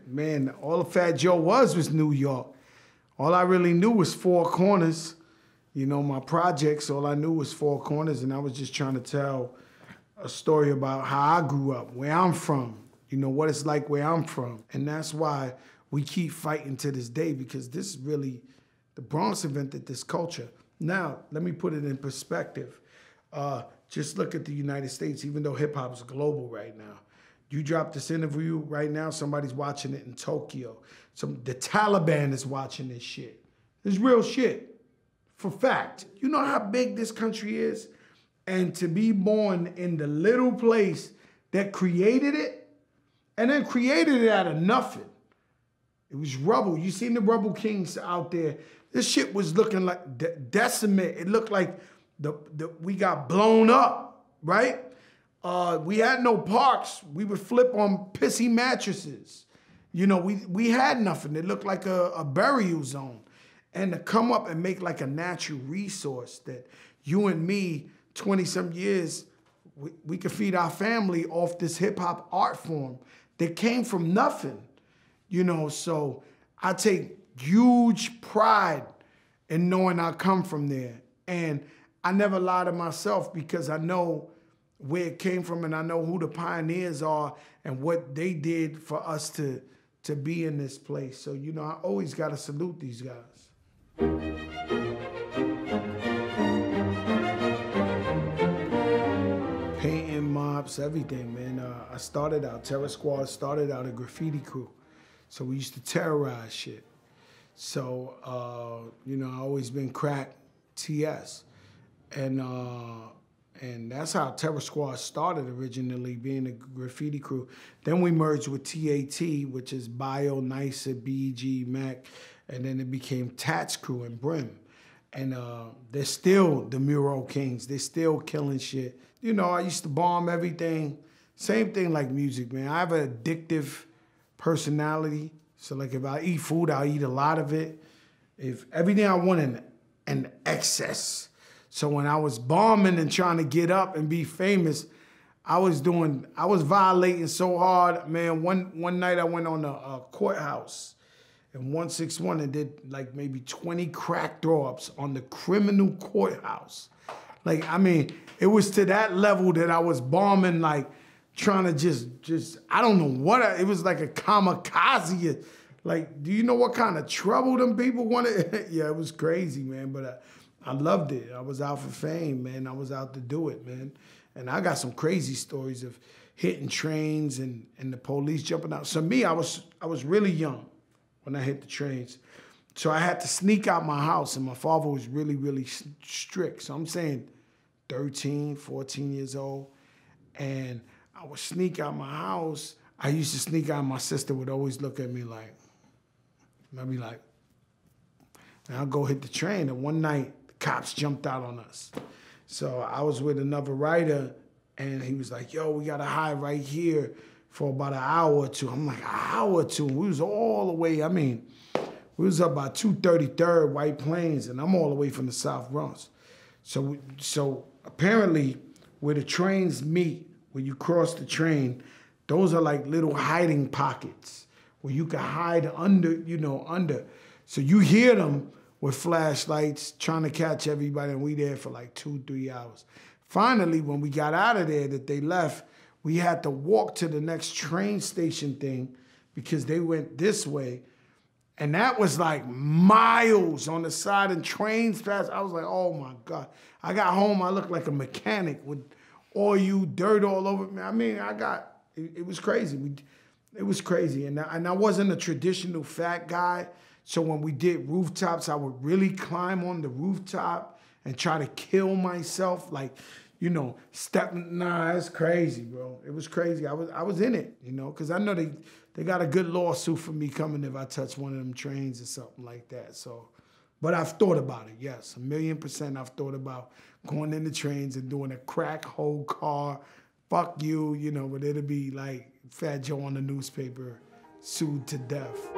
Man, all Fat Joe was New York. All I really knew was Four Corners. You know, my projects, all I knew was Four Corners, and I was just trying to tell a story about how I grew up, where I'm from, you know, what it's like where I'm from. And that's why we keep fighting to this day, because this is really, the Bronx invented this culture. Now, let me put it in perspective. Just look at the United States, even though hip hop is global right now. You drop this interview right now, somebody's watching it in Tokyo. The Taliban is watching this shit. It's real shit, for fact. You know how big this country is? And to be born in the little place that created it, and then created it out of nothing. It was rubble. You seen the Rubble Kings out there. This shit was looking like decimate. It looked like we got blown up, right? We had no parks. We would flip on pissy mattresses. You know, we had nothing. It looked like a burial zone. And to come up and make like a natural resource that you and me, 20-some years, we could feed our family off this hip hop art form that came from nothing. You know, so I take huge pride in knowing I come from there. And I never lie to myself, because I know where it came from, and I know who the pioneers are and what they did for us to be in this place. So, you know, I always got to salute these guys. Painting, mops, everything, man. I started out, Terror Squad started out a graffiti crew. So we used to terrorize shit. So, you know, I always been crack TS. And that's how Terror Squad started originally, being a graffiti crew. Then we merged with TAT, which is Bio, Nicer, BG, Mac, and then it became Tats Crew and Brim. And they're still the Rubble Kings. They're still killing shit. You know, I used to bomb everything. Same thing like music, man. I have an addictive personality. So like if I eat food, I'll eat a lot of it. If everything I want in excess. So when I was bombing and trying to get up and be famous, I was violating so hard, man. One night I went on a courthouse in 161 and did like maybe 20 crack throw-ups on the criminal courthouse. Like, I mean, it was to that level that I was bombing, like trying to just I don't know what, it was like a kamikaze. Like, do you know what kind of trouble them people wanted? Yeah, it was crazy, man, but I loved it. I was out for fame, man. I was out to do it, man. And I got some crazy stories of hitting trains and the police jumping out. So me, I was really young when I hit the trains. So I had to sneak out my house, and my father was really, really strict. So I'm saying 13, 14 years old. And I would sneak out my house. I used to sneak out, my sister would always look at me like, and I'd be like, and I'll go hit the train. And one night, cops jumped out on us. So I was with another writer, and he was like, yo, we gotta hide right here for about an hour or two. I'm like, an hour or two? We was all the way, I mean, we was up by 233rd White Plains, and I'm all the way from the South Bronx. So apparently, where the trains meet, when you cross the train, those are like little hiding pockets where you can hide under, you know, under. So you hear them with flashlights trying to catch everybody, and we there for like 2-3 hours. Finally, when we got out of there, that they left, we had to walk to the next train station thing because they went this way. And that was like miles on the side, and trains passed. I was like, oh my God. I got home, I looked like a mechanic with oil, dirt all over me. I mean, it was crazy. It was crazy. And I wasn't a traditional fat guy. So when we did rooftops, I would really climb on the rooftop and try to kill myself. Like, you know, nah, it's crazy, bro. It was crazy. I was in it, you know, because I know they got a good lawsuit for me coming if I touch one of them trains or something like that. So, but I've thought about it, yes. 1,000,000% I've thought about going in the trains and doing a crack whole car, fuck you, you know, but it'll be like Fat Joe on the newspaper, sued to death.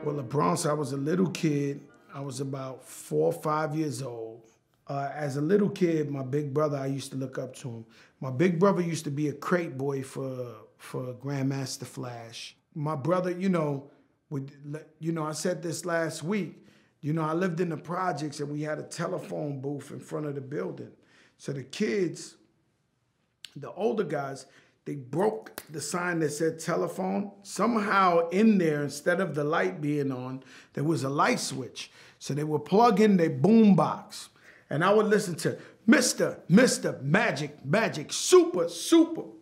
Well, the Bronx, I was a little kid. I was about 4 or 5 years old. As a little kid, my big brother, I used to look up to him. My big brother used to be a crate boy for Grandmaster Flash. My brother, I said this last week, I lived in the projects and we had a telephone booth in front of the building. So the kids, the older guys, they broke the sign that said telephone. Somehow in there, instead of the light being on, there was a light switch. So they would plug in their boom box. And I would listen to Mr. Magic, super,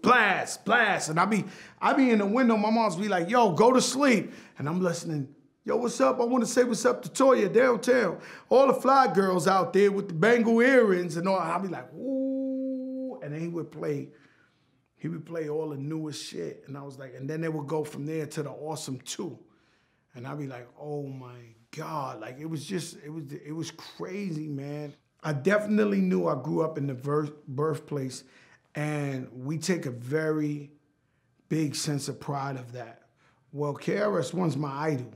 blast. And I be in the window, my mom's be like, yo, go to sleep. And I'm listening, yo, what's up? I want to say what's up to Toya downtown. All the fly girls out there with the bangle earrings and all. I'll be like, ooh. And then he would play all the newest shit. And I was like, and then they would go from there to the Awesome 2. And I'd be like, oh my God. Like it was crazy, man. I definitely knew I grew up in the birthplace, and we take a very big sense of pride of that. Well, KRS-One's my idol.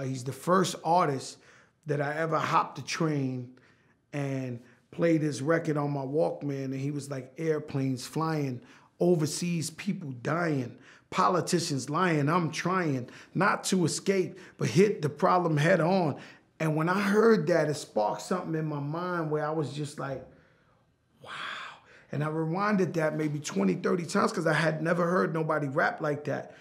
He's the first artist that I ever hopped the train and played his record on my Walkman, and he was like airplanes flying, overseas people dying, politicians lying. I'm trying not to escape, but hit the problem head on. And when I heard that, it sparked something in my mind where I was just like, wow. And I rewinded that maybe 20, 30 times because I had never heard nobody rap like that.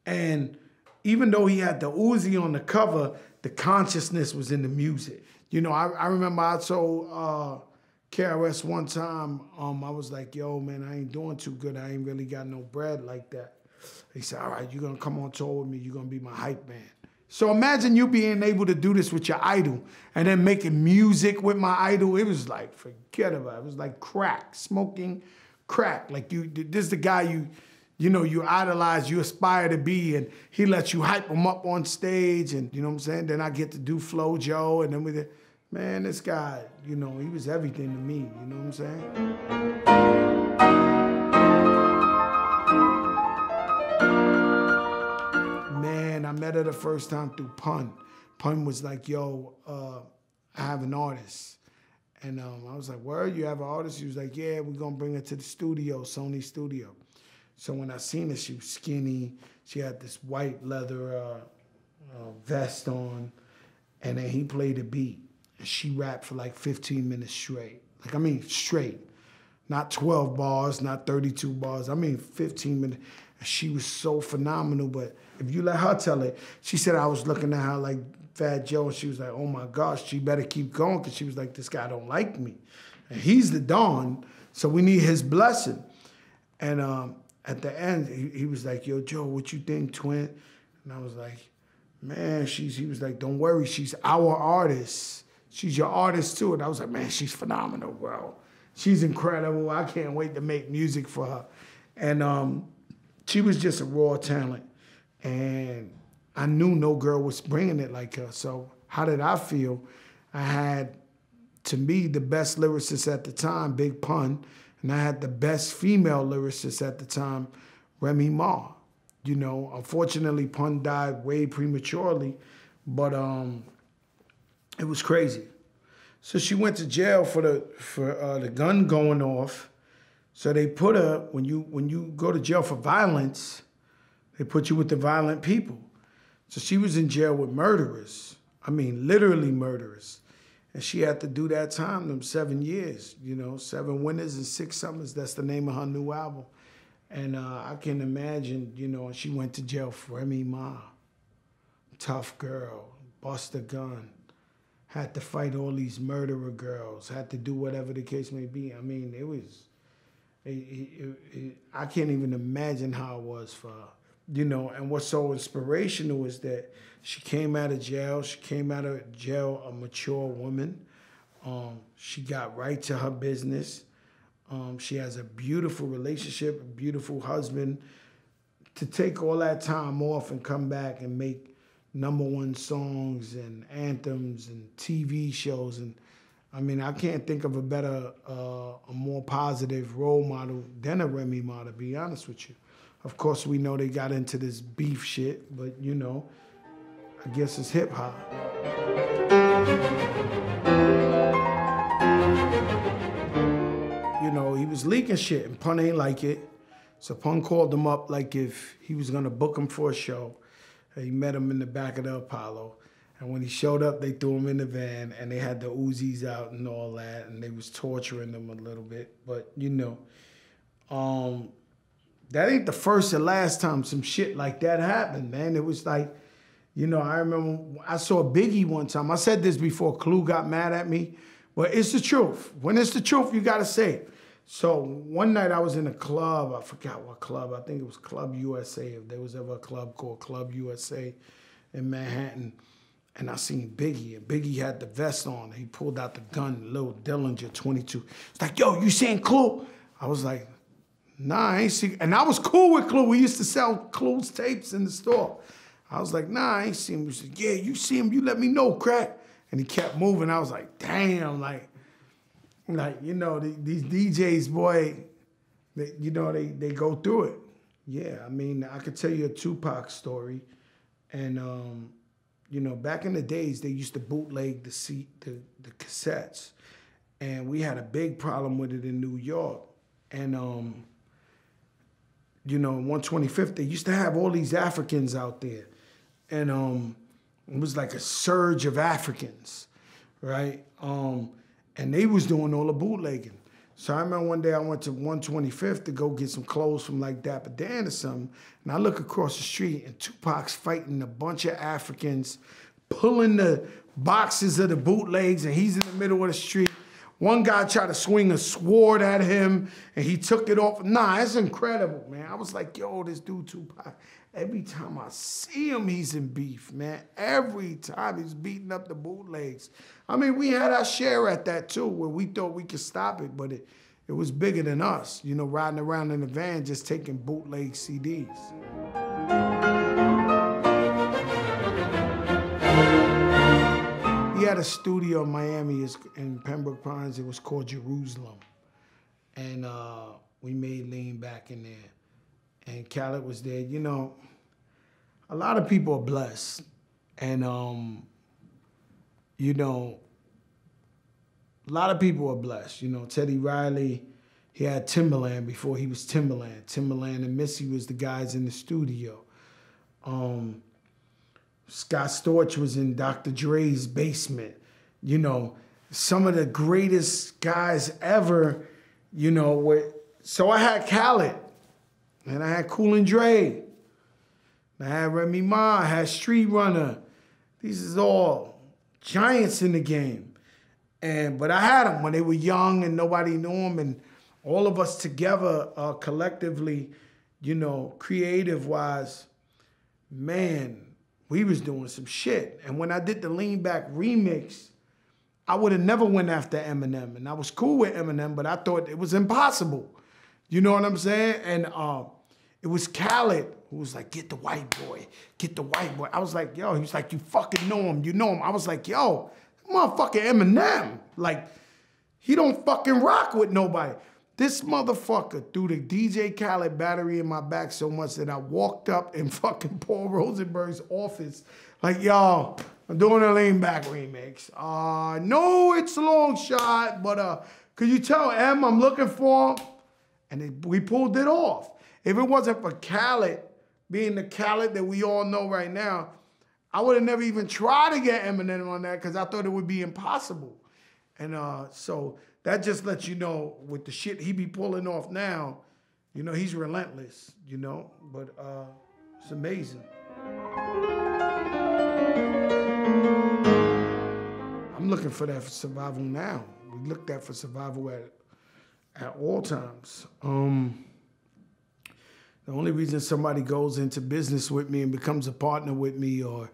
And even though he had the Uzi on the cover, the consciousness was in the music. I remember I told KRS one time, I was like, yo, man, I ain't doing too good. I ain't really got no bread like that. He said, all right, you're going to come on tour with me. You're going to be my hype man. So imagine you being able to do this with your idol and then making music with my idol. It was like, forget about it. It was like crack, smoking crack. Like this is the guy you idolize, you aspire to be, and he lets you hype him up on stage, and you know what I'm saying? Then I get to do Flow Joe, and then man, this guy, he was everything to me, you know what I'm saying? I met her the first time through Pun. Pun was like, yo, I have an artist. And I was like, word, you have an artist? He was like, yeah, we're going to bring her to the studio, Sony studio. So when I seen her, she was skinny. She had this white leather vest on. And then he played a beat. And she rapped for like 15 minutes straight. Straight. Not 12 bars, not 32 bars. 15 minutes. And she was so phenomenal, but if you let her tell it, she said I was looking at her like Fat Joe, and she was like, oh my gosh, she better keep going, because she was like, this guy don't like me. And he's the Don, so we need his blessing. And at the end, he was like, yo, Joe, what you think, twin? And I was like, man, he was like, don't worry, she's our artist. She's your artist too. And I was like, man, she's phenomenal, bro. She's incredible. I can't wait to make music for her. And she was just a raw talent. And I knew no girl was bringing it like her. So how did I feel? I had, to me, the best lyricist at the time, Big Pun, and I had the best female lyricist at the time, Remy Ma. Unfortunately, Pun died way prematurely, but it was crazy. So she went to jail for the gun going off. So they put her, when you go to jail for violence, they put you with the violent people. So she was in jail with murderers. Literally murderers. And she had to do that time, them 7 years, 7 winters and 6 summers. That's the name of her new album. And I can imagine, she went to jail for Remy Ma. Tough girl, bust a gun. Had to fight all these murderer girls. Had to do whatever the case may be. It was... I can't even imagine how it was for her. And what's so inspirational is that she came out of jail. She came out of jail a mature woman. She got right to her business. She has a beautiful relationship, a beautiful husband. To take all that time off and come back and make #1 songs and anthems and TV shows, and I can't think of a better, a more positive role model than a Remy Ma, to be honest with you. Of course, we know they got into this beef shit, but I guess it's hip hop. You know, he was leaking shit, and Pun ain't like it. So Pun called him up like if he was gonna book him for a show. And he met him in the back of the Apollo. And when he showed up, they threw him in the van, and they had the Uzis out and all that, and they was torturing him a little bit. But, you know, that ain't the first or last time some shit like that happened, man. It was like, you know, I remember I saw Biggie one time. I said this before Clue got mad at me, but it's the truth. When it's the truth, you gotta say it. So one night I was in a club, I forgot what club, I think it was Club USA, if there was ever a club called Club USA in Manhattan. And I seen Biggie, and Biggie had the vest on. He pulled out the gun, little Dillinger 22. It's like, yo, you seen Clue? I was like, nah, I ain't seen. And I was cool with Clue. We used to sell Clue's tapes in the store. I was like, nah, I ain't seen him. He said, yeah, you see him, you let me know, crack. And he kept moving. I was like, damn, like you know, these DJs, boy, you know, they go through it. Yeah, I mean, I could tell you a Tupac story. And, you know, back in the days, they used to bootleg the cassettes. And we had a big problem with it in New York. And, you know, 125th, they used to have all these Africans out there. And it was like a surge of Africans, right? And they was doing all the bootlegging. So I remember one day I went to 125th to go get some clothes from like Dapper Dan or something, and I look across the street and Tupac's fighting a bunch of Africans, pulling the boxes of the bootlegs, and he's in the middle of the street. One guy tried to swing a sword at him, and he took it off. Nah, it's incredible, man. I was like, yo, this dude Tupac, every time I see him, he's in beef, man. Every time he's beating up the bootlegs. I mean, we had our share at that too, where we thought we could stop it, but it was bigger than us, you know, riding around in the van just taking bootleg CDs. He had a studio in Miami, in Pembroke Pines. It was called Jerusalem. And we made Lean Back in there. And Khaled was there. You know, a lot of people are blessed. And, you know, a lot of people are blessed. You know, Teddy Riley, he had Timberland before he was Timberland. Timberland and Missy was the guys in the studio. Scott Storch was in Dr. Dre's basement. You know, some of the greatest guys ever, you know, so I had Khaled, and I had Cool and Dre, I had Remy Ma, I had Street Runner. These is all giants in the game. But I had them when they were young and nobody knew them, and all of us together collectively, you know, creative-wise, man, we was doing some shit. And when I did the Lean Back remix, I would have never went after Eminem. And I was cool with Eminem, but I thought it was impossible. You know what I'm saying? And it was Khaled who was like, get the white boy, get the white boy. I was like, yo, he was like, you fucking know him, you know him. I was like, yo, motherfucking Eminem. Like, he don't fucking rock with nobody. This motherfucker threw the DJ Khaled battery in my back so much that I walked up in fucking Paul Rosenberg's office like, yo, I'm doing a Lean Back remix. No, it's a long shot, but could you tell M I'm looking for him? And we pulled it off. If it wasn't for Khaled being the Khaled that we all know right now, I would have never even tried to get Eminem on that because I thought it would be impossible. And so that just lets you know with the shit he be pulling off now, you know, he's relentless, you know, but it's amazing. I'm looking for that for survival now. We looked at for survival at all times. The only reason somebody goes into business with me and becomes a partner with me or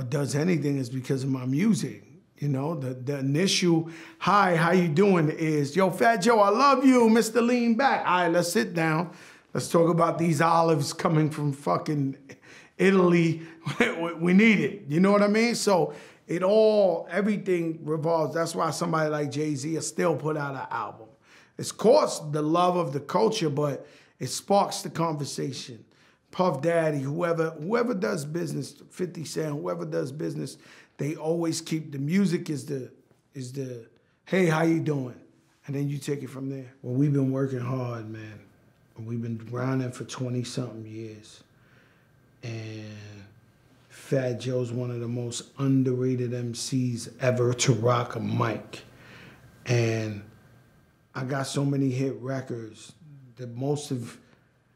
does anything is because of my music. You know, the initial, hi, how you doing is, yo, Fat Joe, I love you, Mr. Lean Back. All right, let's sit down. Let's talk about these olives coming from fucking Italy. We need it. You know what I mean? So everything revolves. That's why somebody like Jay-Z will still put out an album. It's of course the love of the culture, but it sparks the conversation. Puff Daddy, whoever does business, 50 Cent, whoever does business, they always keep the music is the Hey, how you doing? And then you take it from there. Well, we've been working hard, man. We've been grinding for 20-something years. And Fat Joe's one of the most underrated MCs ever to rock a mic. And I got so many hit records that most of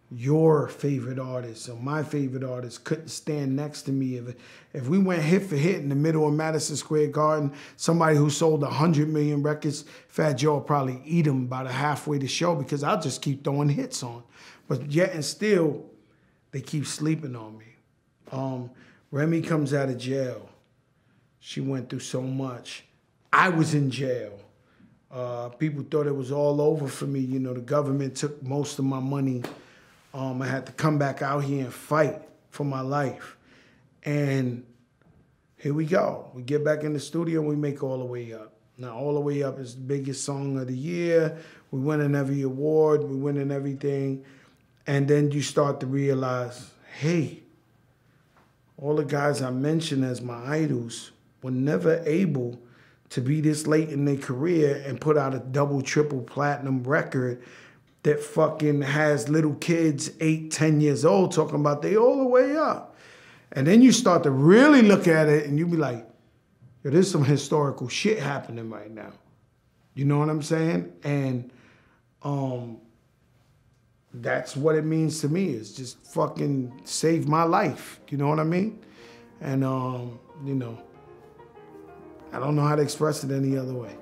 your favorite artists or my favorite artists couldn't stand next to me. If we went hit for hit in the middle of Madison Square Garden, somebody who sold 100 million records, Fat Joe will probably eat them by the halfway the show because I'll just keep throwing hits on. But yet and still, they keep sleeping on me. Remy comes out of jail. She went through so much. I was in jail. People thought it was all over for me. You know, the government took most of my money. I had to come back out here and fight for my life. And here we go. We get back in the studio and we make All the Way Up. Now, All the Way Up is the biggest song of the year. We winning every award. We winning everything. And then you start to realize, hey, all the guys I mentioned as my idols were never able to be this late in their career and put out a double, triple platinum record that fucking has little kids 8, 10 years old talking about they all the way up. And then you start to really look at it and you be like, yo, there's some historical shit happening right now. You know what I'm saying? And that's what it means to me, is just fucking save my life. You know what I mean? And, you know, I don't know how to express it any other way.